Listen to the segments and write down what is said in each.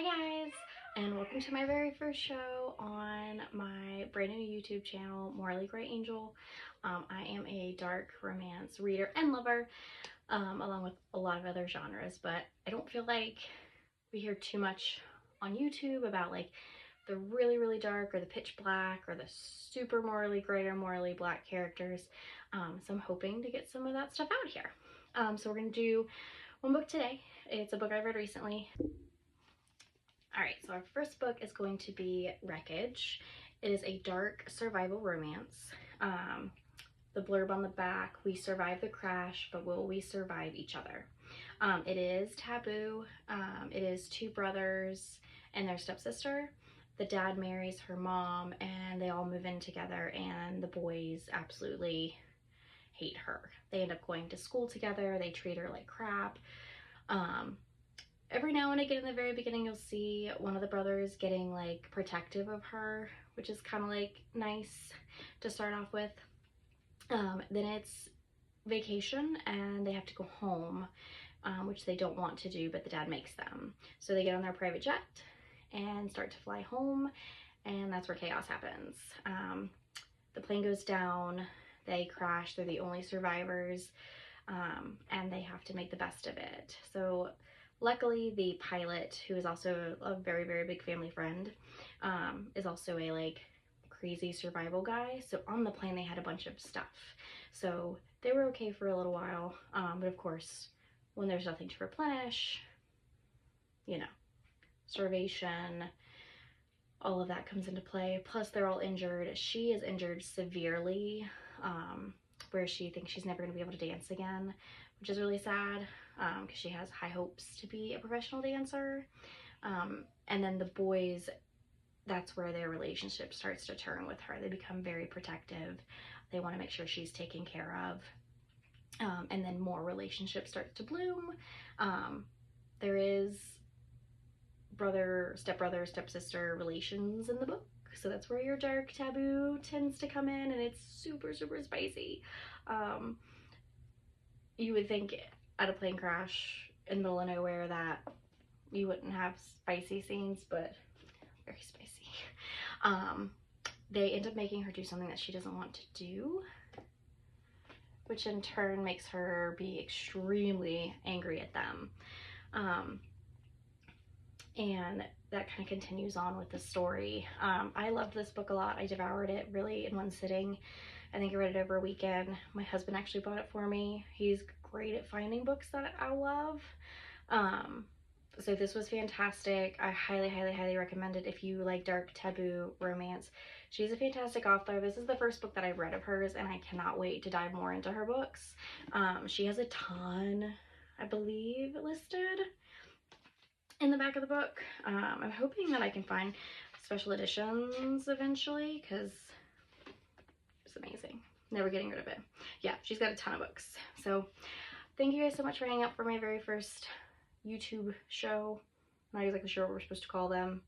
Hi guys, and welcome to my very first show on my brand new YouTube channel, Morally Gray Angel. I am a dark romance reader and lover, along with a lot of other genres, but I don't feel like we hear too much on YouTube about like the really dark or the pitch black or the super morally gray or morally black characters. So I'm hoping to get some of that stuff out here. So we're gonna do one book today. It's a book I read recently. Alright, so our first book is going to be Wreckage. It is a dark survival romance. The blurb on the back, we survive the crash, but will we survive each other? It is taboo. It is two brothers and their stepsister. The dad marries her mom and they all move in together, and the boys absolutely hate her. They end up going to school together. They treat her like crap. Every now and again in the very beginning, you'll see one of the brothers getting like protective of her, which is kind of like nice to start off with. Then it's vacation and they have to go home, which they don't want to do, but the dad makes them. So they get on their private jet and start to fly home, and that's where chaos happens. The plane goes down, they crash, they're the only survivors, and they have to make the best of it. So luckily, the pilot, who is also a very big family friend, is also a like crazy survival guy. So on the plane, they had a bunch of stuff. So they were okay for a little while. But of course, when there's nothing to replenish, you know, starvation, all of that comes into play. Plus, they're all injured. She is injured severely, where she thinks she's never going to be able to dance again, which is really sad, because she has high hopes to be a professional dancer. And then the boys, that's where their relationship starts to turn with her. They become very protective. They want to make sure she's taken care of. And then more relationships start to bloom. There is stepbrother, stepsister relations in the book. So that's where your dark taboo tends to come in, and it's super spicy. You would think at a plane crash in the middle of nowhere that you wouldn't have spicy scenes, but very spicy. They end up making her do something that she doesn't want to do, which in turn makes her be extremely angry at them. And that kind of continues on with the story. I loved this book a lot. I devoured it really in one sitting. I think I read it over a weekend. My husband actually bought it for me. He's great at finding books that I love. So this was fantastic. I highly recommend it if you like dark taboo romance. She's a fantastic author. This is the first book that I've read of hers, and I cannot wait to dive more into her books. She has a ton, I believe, listed in the back of the book. I'm hoping that I can find special editions eventually, because it's amazing. Never getting rid of it. Yeah, she's got a ton of books. So thank you guys so much for hanging out for my very first YouTube show. I'm not exactly sure what we're supposed to call them.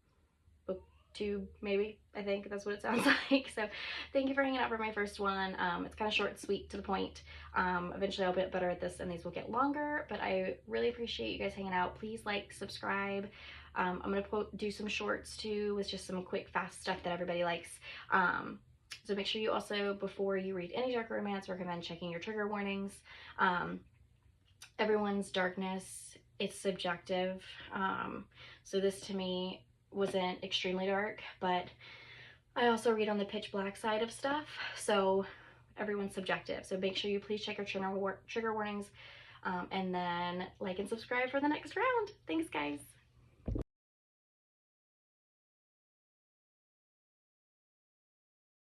BookTube, maybe. I think that's what it sounds like. So thank you for hanging out for my first one. It's kind of short and sweet, to the point. Eventually I'll get better at this and these will get longer, but I really appreciate you guys hanging out. Please like, subscribe. I'm going to do some shorts too, with just some quick, fast stuff that everybody likes. So make sure you also, before you read any dark romance, recommend checking your trigger warnings. Everyone's darkness, it's subjective. So this to me wasn't extremely dark, but I also read on the pitch black side of stuff, so everyone's subjective. So make sure you please check your trigger warnings, and then like and subscribe for the next round. Thanks guys.